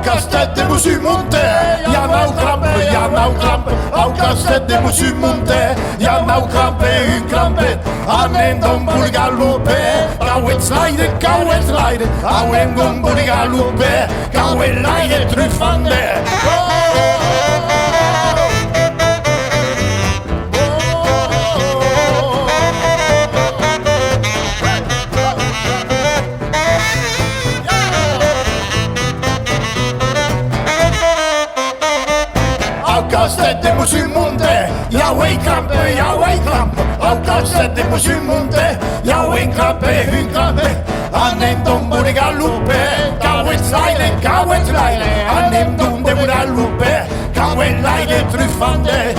Castet de Moussu monte, ja nou krampe, au Castet de Moussu monte, ja nou krampe, u krampet, anem don burgalupe, kauet slide, au en don burgalupe, kauet laide truffande. Castet de Moussu monte, jou een krampe, au Castet de Moussu monte, jou een krampe, anem don burgalupe, kauet slide, anem don burgalupe, kauet laide truffande.